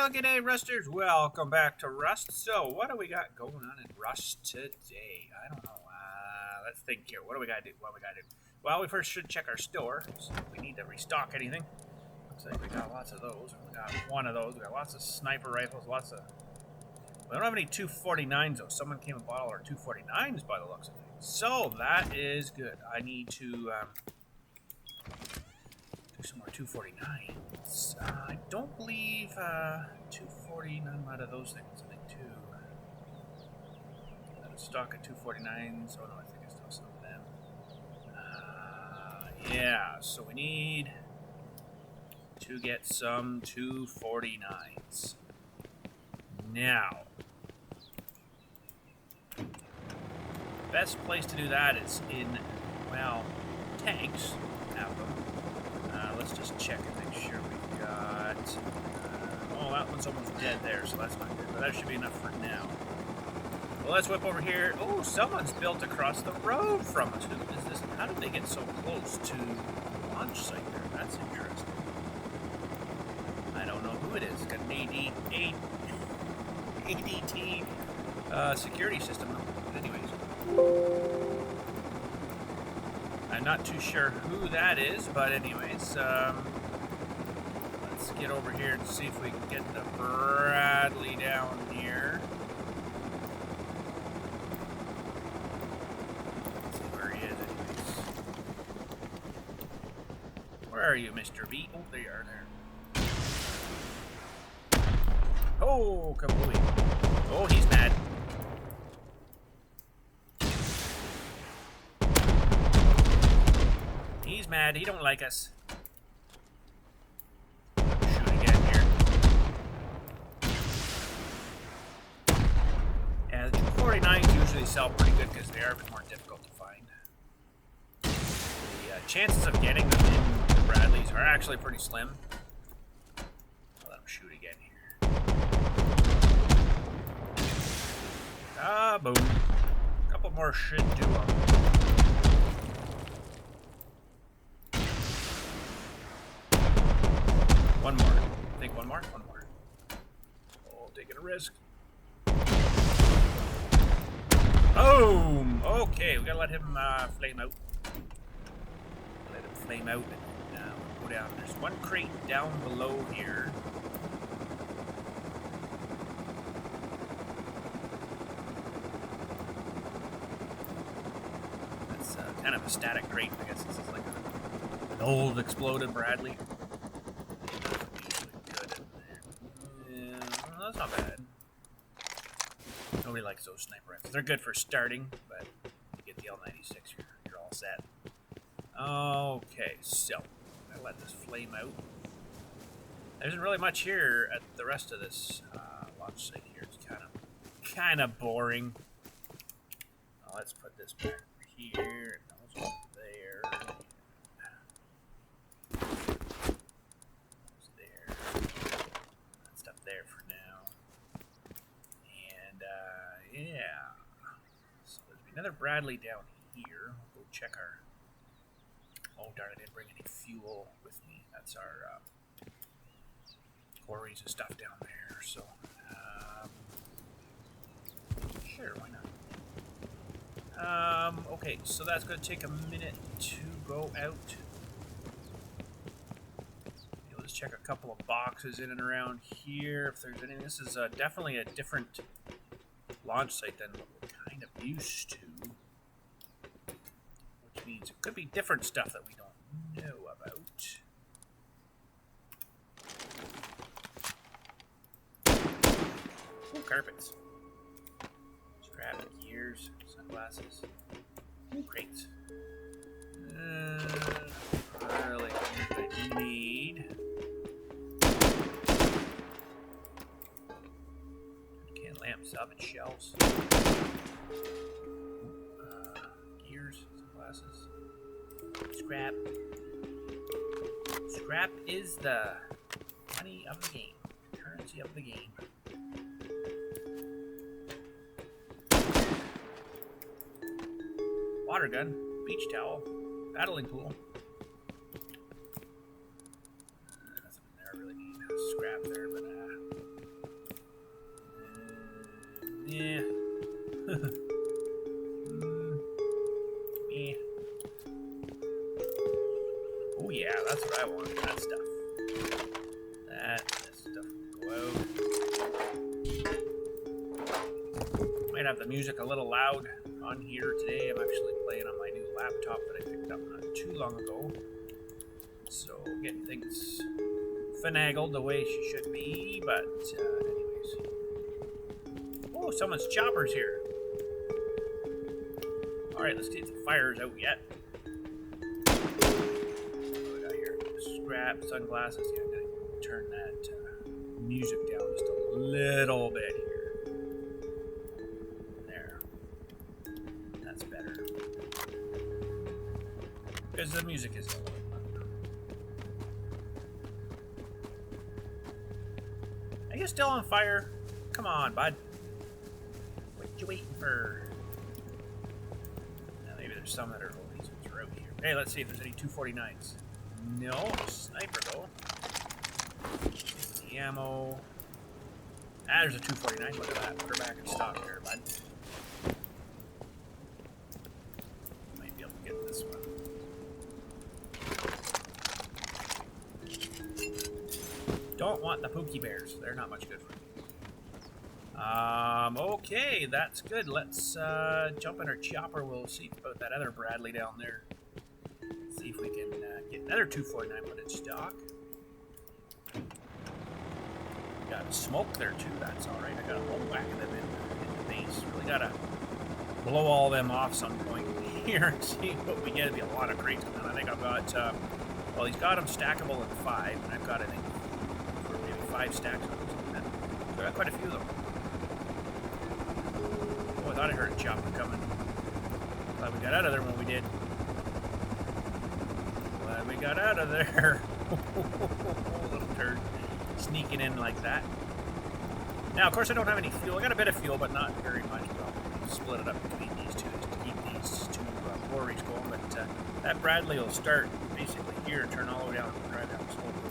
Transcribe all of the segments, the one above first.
Well, g'day, Rusters. Welcome back to Rust. So, what do we got going on in Rust today? I don't know. Let's think here. What do we got to do? Well, we first should check our store. So if we need to restock anything. Looks like we got lots of those. We got one of those. We got lots of sniper rifles. We don't have any 249s, though. Someone came and bought all our 249s by the looks of things. So, that is good. I need to do some more 249s. I don't believe 249 out of those things. I think two. Stock of 249s. Oh no, I think I still some of them. Yeah, so we need to get some 249s. Now, best place to do that is in, well, tanks. Have them. Let's just check and make sure we've got... oh, that one's almost dead there, so that's not good. But that should be enough for now. Well, let's whip over here. Oh, someone's built across the road from us. Who is this? How did they get so close to the launch site there? That's interesting. I don't know who it is. It's got an ADT security system. But anyways. I'm not too sure who that is, but anyways, let's get over here and see if we can get the Bradley down here. Let's see where he is, anyways. Where are you, Mr. B? Oh, there you are there. Oh, kabooey. Oh, he's mad. He's mad. He don't like us. Shoot again here. Yeah, the 249s usually sell pretty good because they are a bit more difficult to find. The chances of getting them in the Bradleys are actually pretty slim. I'll let him shoot again here. Ah, boom. A couple more should do them. One more. I think one more? One more. Oh, taking a risk. Boom! Okay, we gotta let him flame out. Let him flame out and we'll go down. There's one crate down below here. That's kind of a static crate. I guess this is like an old exploded Bradley. That's not bad. Nobody likes those sniper rifles. They're good for starting, but you get the L96, you're all set. Okay, so I let this flame out. There isn't really much here at the rest of this launch site here. It's kind of boring. Let's put this back here and those over there. There for now. And yeah, so there's another Bradley down here. We'll go check our... oh darn, I didn't bring any fuel with me. That's our quarries and stuff down there. So sure, why not? Okay, so that's going to take a minute to go out. Let's check a couple of boxes in and around here if there's anything. This is definitely a different launch site than what we're kind of used to, which means it could be different stuff that we don't know about. Ooh, carpets. Scrap gears, sunglasses. Ooh, crates. Really what I need. Can lamp salvage shelves. Gears, sunglasses. Scrap. Scrap is the money of the game. Currency of the game. Water gun. Beach towel. Paddling pool. Nothing there I really need. Scrap there, but might have the music a little loud on here today. I'm actually playing on my new laptop that I picked up not too long ago. So getting things finagled the way she should be, but anyways. Oh, someone's chopper's here. Alright, let's see if the fire's out yet. What do we got here? Scrap, sunglasses. Yeah, I'm gonna turn that music down just a little bit here. There. That's better. Because the music is a little loud. Are you still on fire? Come on, bud. What you waiting for? Now, maybe there's some that are throughout here. Hey, let's see if there's any 249s. No, sniper though. The ammo. Ah, there's a 249. Look at that. Put her back in stock there, bud. Might be able to get this one. Don't want the Pookie Bears. They're not much good for me. Okay, that's good. Let's jump in our chopper. We'll see about that other Bradley down there. See if we can get another 249 put in stock. Got smoke there too. That's all right. I got a whole whack of them in the base. Really gotta blow all them off some point here and see what we get. It'll be a lot of crates. And I think I've got. Well, he's got them stackable in 5, and I've got I think maybe 5 stacks of them. So I got quite a few of them. Oh, I thought I heard a chopper coming. Glad we got out of there when we did. Glad we got out of there. Little turd. Sneaking in like that. Now, of course, I don't have any fuel. I got a bit of fuel, but not very much. I'll split it up between these two just to keep these two quarries going. But that Bradley will start basically here and turn all the way down and drive down this whole road.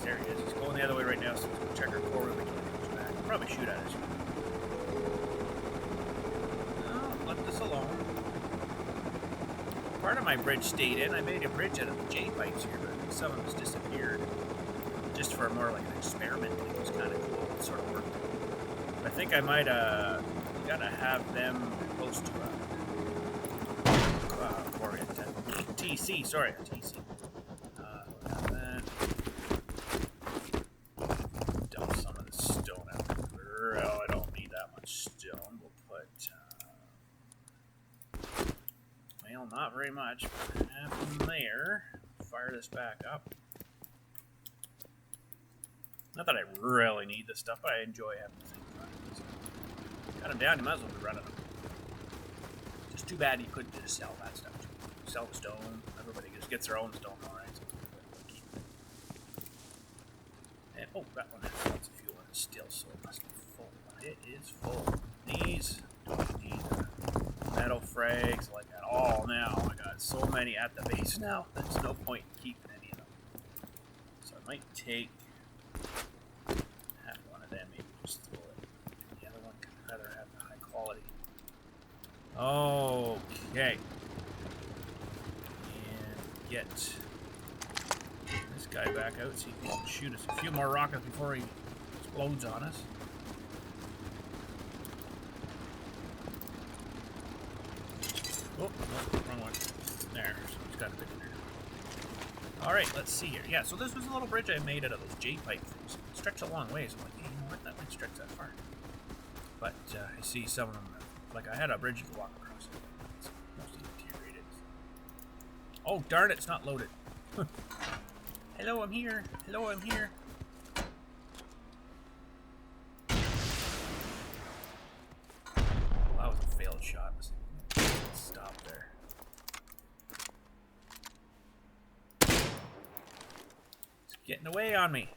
There he is. He's going the other way right now, so let's go check our core room until he comes back. He'll probably shoot at us. No, let this alone. Part of my bridge stayed in. I made a bridge out of the J-pipes here, but some of them just disappeared. Just for more like an experiment. It was kind of cool. It sort of worked. I think I might gotta have them close to TC. Sorry, TC. That. Dump some of the stone out. Well, I don't need that much stone. We'll put well, not very much. Half in there. Fire this back up. Not that I really need this stuff, but I enjoy having things running. So, got them down, you might as well be running them. Just too bad you couldn't just sell that stuff too. Sell the stone. Everybody just gets their own stone, alright. So and, oh, that one has lots of fuel in it still, so it must be full. It is full. These don't need metal frags like that. Oh, now I got so many at the base now. There's no point in keeping any of them. So I might take one of them, maybe just throw it. The other one could rather have the high quality. Okay. And get this guy back out, see if he can shoot us a few more rockets before he explodes on us. Oh, no, wrong one. There, so he's got a bit in there. Alright, let's see here. Yeah, so this was a little bridge I made out of those J-pipe things. It stretched a long ways. I'm like, hey, you know what? That might stretch that far. But I see some of them, like I had a bridge you could walk across. It's mostly deteriorated. Oh, darn it, it's not loaded. Hello, I'm here. Hello, I'm here. Well, that was a failed shot. Let's stop there. Getting away on me.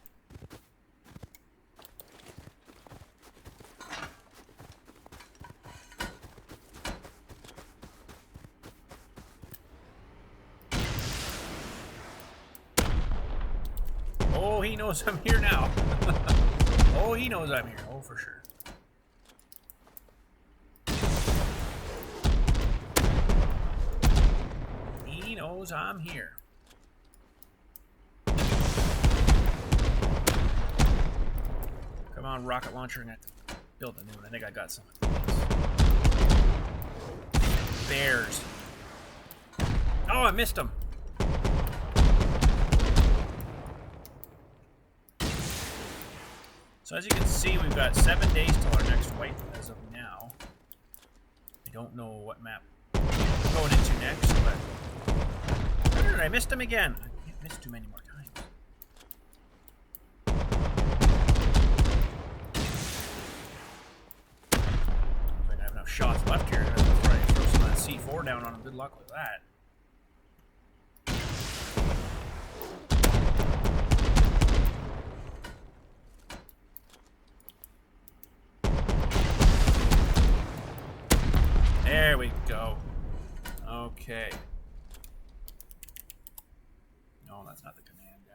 Oh, he knows I'm here now. Oh, he knows I'm here. Oh, for sure. He knows I'm here. Come on, rocket launcher, and build a new one. I think I got some. bears. Oh, I missed them. So as you can see, we've got 7 days till our next wipe as of now. I don't know what map I'm going into next, but... I missed him again. I can't miss too many more times. If I have enough shots left here, I'm gonna try and throw some of that C4 down on him. Good luck with that. There we go. Okay. No, that's not the command.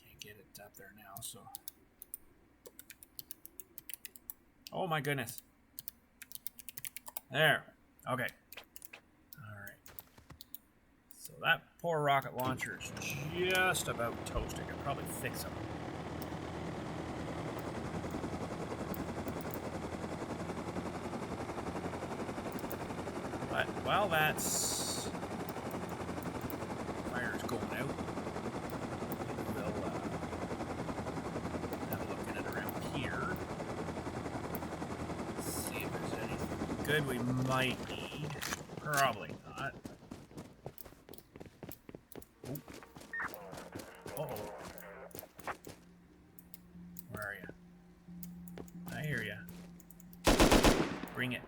Can't get it up there now, so. Oh my goodness. There. Okay. Alright. So that poor rocket launcher is just about toast. I could probably fix him. But while that's fire's going out, we'll have a look at it around here. See if there's anything good we might need. Probably not. Uh-oh. Where are you? I hear ya. Bring it.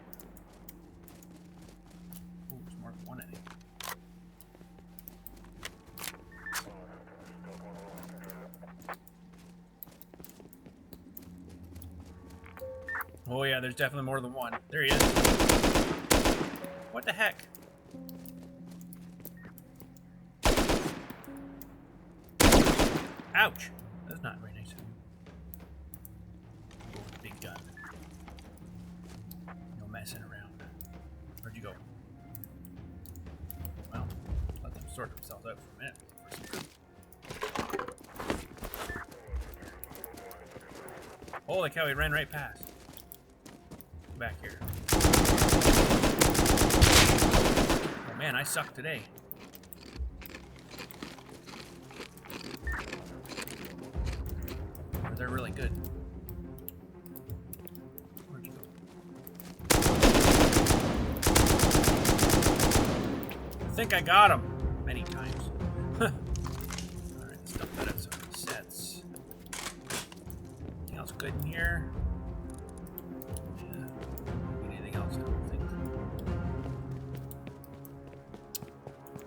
Oh yeah, there's definitely more than one. There he is. What the heck? Ouch! That's not very nice of him. Go with the big gun. No messing around. Where'd you go? Well, let them sort themselves out for a minute. Holy cow, he ran right past. Back here. Oh man, I suck today. They're really good. Where'd you go? I think I got him many times. Alright, let's dump that out so it sets. Anything else good in here?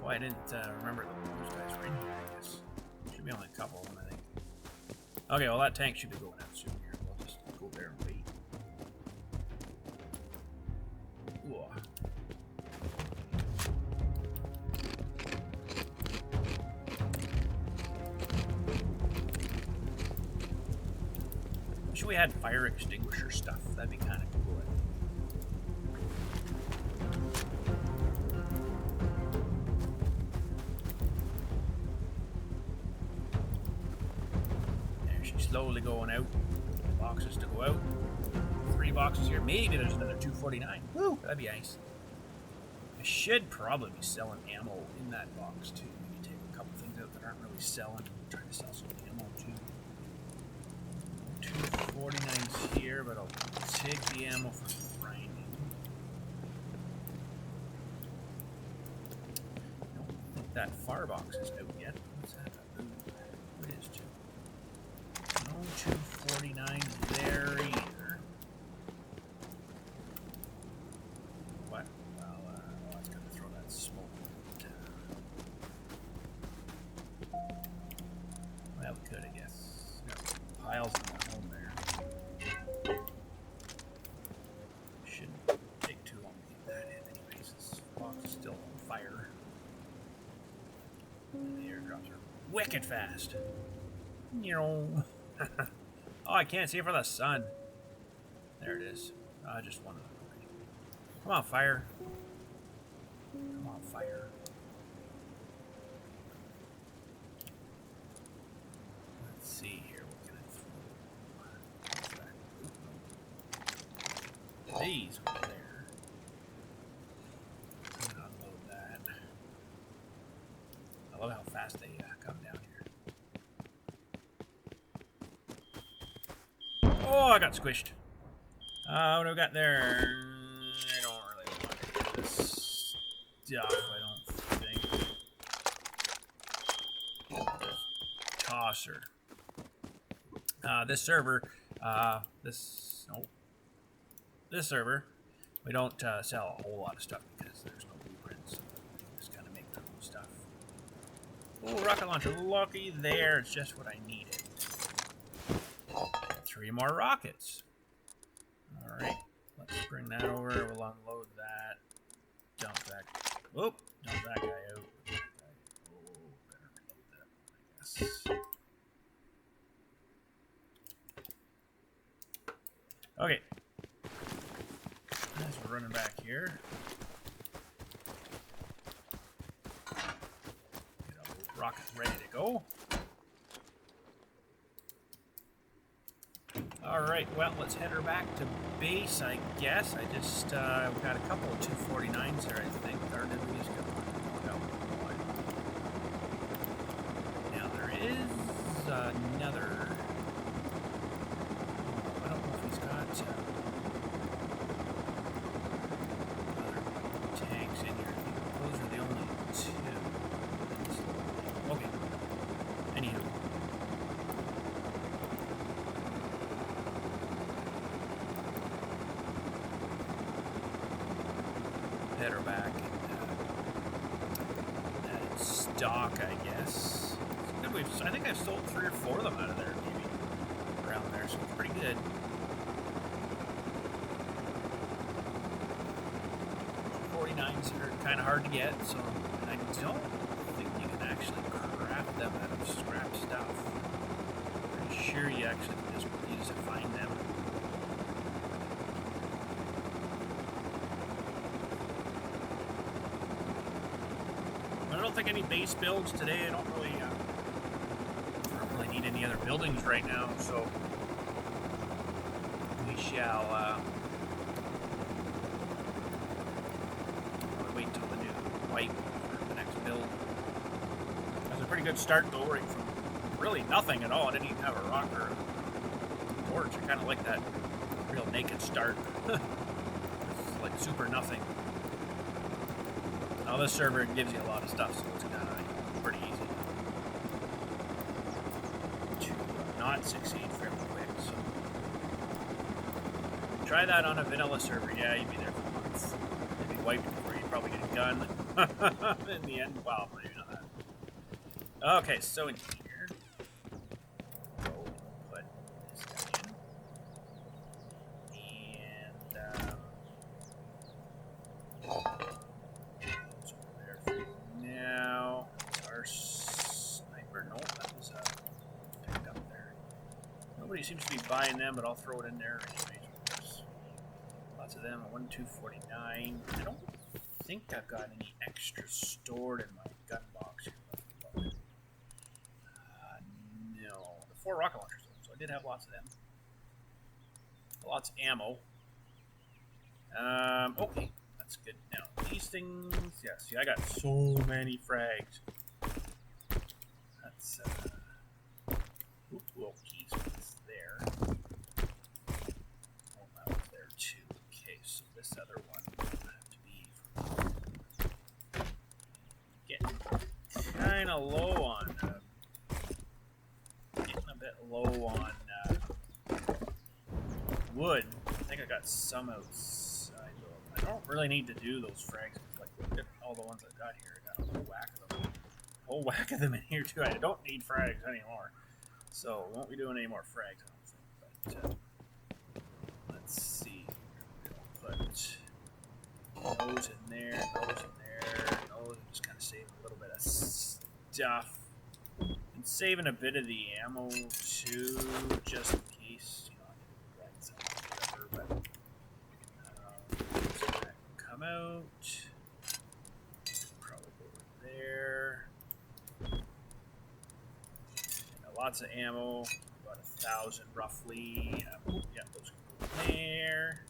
Oh, I didn't remember those guys were in here, I guess. Should be only a couple of them, I think. Okay, well that tank should be going out soon here. We'll just go there and wait. Ooh. Wish we had fire extinguisher stuff. That'd be kind of cool. Slowly going out. Boxes to go out. 3 boxes here. Maybe there's another 249. Woo! That'd be nice. I should probably be selling ammo in that box too. Maybe take a couple things out that aren't really selling. Try to sell some ammo too. 249's here, but I'll take the ammo for grinding. I don't think that firebox is out yet. What's that? It is too. No 249 there either. What? Well, I was going to throw that smoke. Well, we could, I guess. Got piles of them at home there. Shouldn't take too long to get that in anyways. This box is still on fire. And the airdrops are wicked fast. Oh, I can't see it for the sun. There it is. Just one of them. Come on, fire. Come on, fire. Let's see here. What can I throw? these over there. Unload that. I love how fast they come down here. Oh, I got squished. What do we got there? I don't really want this stuff, I don't think. Tosser. This server, this server, we don't sell a whole lot of stuff because there's no blueprints. So we just kind of make their own stuff. Oh, rocket launcher, lucky there. It's just what I needed. 3 more rockets. All right, let's bring that over. We'll unload that. Dump that. Whoop! Dump that guy out. Oh, better reload that, I guess. Okay. As we're running back here. Get our rocket ready to go. Alright, well, let's head her back to base, I guess. I just, we've got a couple of 249s there, I think. Or did we just go? No. Now, there is another... I don't know if he's got other tanks in here. Those are the only 2. Okay. Anywho. Head her back and stock, I guess. I think I've sold 3 or 4 of them out of there, maybe around there, so it's pretty good. 49s are kind of hard to get, so I don't think you can actually craft them out of scrap stuff. Pretty sure you actually just use to find them. I don't think any base builds today. I don't really need any other buildings right now, so we shall wait till the new white for the next build. That was a pretty good start though, right from really nothing at all. I didn't even have a rock or a torch. I kind of like that real naked start. It's like super nothing. Now this server gives you a lot of stuff, so it's kind of pretty easy to not succeed fairly quick. So try that on a vanilla server. Yeah, you'd be there for months. You'd be wiped before you probably get a gun. In the end, well, maybe not that. Okay, so in here, we'll put this guy in. And now, our sniper, nope, that was picked up there. Nobody seems to be buying them, but I'll throw it in there anyways. There's lots of them. 1, 249. I don't think I've got any extra stored in my gun box here. No. The 4 rocket launchers, so I did have lots of them. Lots of ammo. Okay. That's good. Now, these things... Yeah, see, I got so many frags. That's, well, keys was there. Oh, that was there, too. Okay, so this other one will have to be... Getting kind of low on... getting a bit low on, wood. I think I got some outside. I don't really need to do those frags. Like, look at all the ones I've got here. I got a whole whack of them. A whole whack of them in here, too. I don't need frags anymore. So, won't be doing any more frags, I don't think. But, let's see. We'll put those in there, those in there, those, and just kind of save a little bit of stuff. And saving a bit of the ammo, too, just in case, you know, I can drag some whatever, but... come out. Probably go over there. Lots of ammo. About 1,000 roughly. Oh, yeah, those can go there.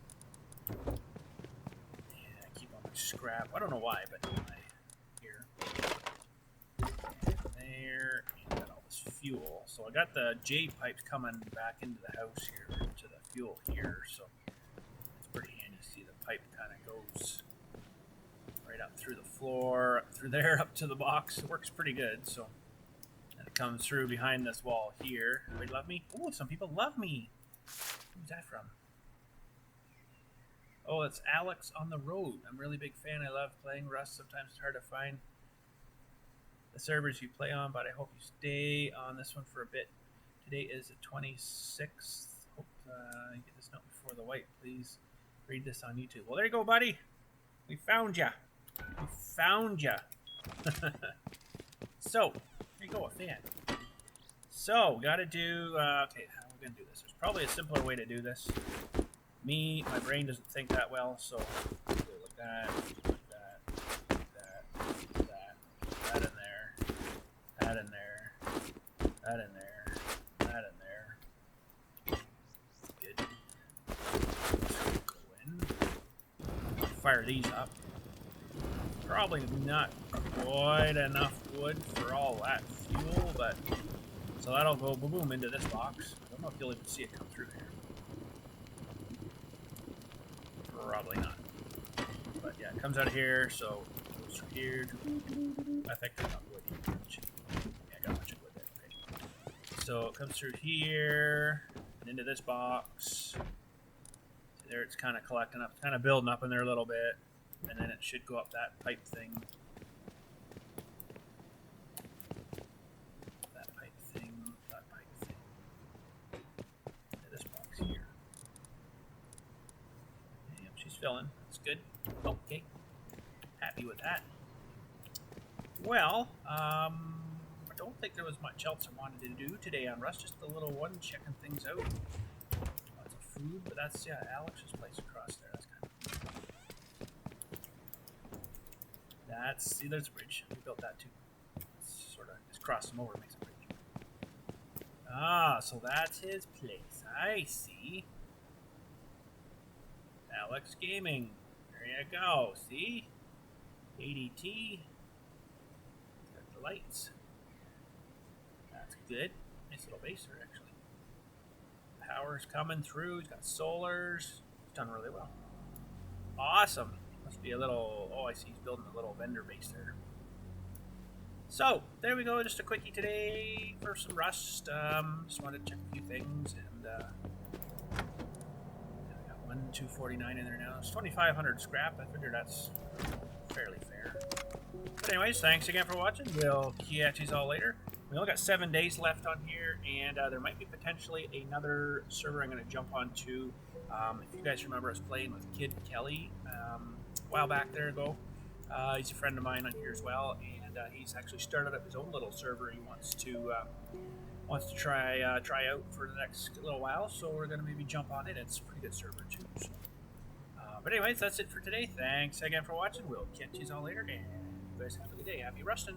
scrap. I don't know why, but here. There, and got all this fuel. So I got the J pipes coming back into the house here, to the fuel here. So it's pretty handy. See, the pipe kind of goes right up through the floor, up through there, up to the box. It works pretty good. So and it comes through behind this wall here. Everybody love me? Oh, some people love me. Who's that from? Oh, it's Alex on the road. I'm a really big fan. I love playing Rust. Sometimes it's hard to find the servers you play on, but I hope you stay on this one for a bit. Today is the 26th. Hope you get this note before the white. Please read this on YouTube. Well, there you go, buddy. We found ya. We found ya. So, there you go, a fan. So, we got to do... okay, how are we going to do this? There's probably a simpler way to do this. My brain doesn't think that well, so we'll do it like that, like that, like that, like that, that in there, that in there, that in there, that in there. Good. Go in. Fire these up. Probably not quite enough wood for all that fuel, but so that'll go boom boom into this box. I don't know if you'll even see it come through here. Probably not. But yeah, it comes out of here, so it goes through here. I think there's not wood here. Yeah, I got a bunch of wood there. Okay. So it comes through here and into this box. So there it's kind of collecting up, kind of building up in there a little bit. And then it should go up that pipe thing. That pipe thing. That pipe thing. Into this box here. She's filling. That's good. Okay. Happy with that. Well, I don't think there was much else I wanted to do today on Rust. Just a little one, checking things out. Lots of food, but that's, yeah, Alex's place across there. That's kind of... That's, see, there's a bridge. We built that too. It's sort of, just cross them over, makes a bridge. Ah, so that's his place. I see. Alex Gaming. There you go. See? ADT. Got the lights. That's good. Nice little base there, actually. Power's coming through. He's got solars. He's done really well. Awesome. Must be a little... Oh, I see. He's building a little vendor base there. So, there we go. Just a quickie today for some Rust. Just wanted to check a few things and... 249 in there now. It's 2,500 scrap. I figure that's fairly fair. But anyways, thanks again for watching. We'll catch you all later. We only got 7 days left on here, and there might be potentially another server I'm going to jump onto. If you guys remember us playing with Kid Kelly a while back there ago. He's a friend of mine on here as well, and he's actually started up his own little server he wants to try out for the next little while, so we're going to maybe jump on it. It's a pretty good server too. So. But anyways, that's it for today. Thanks again for watching. We'll catch you all later, and you guys have a good day. Happy rusting.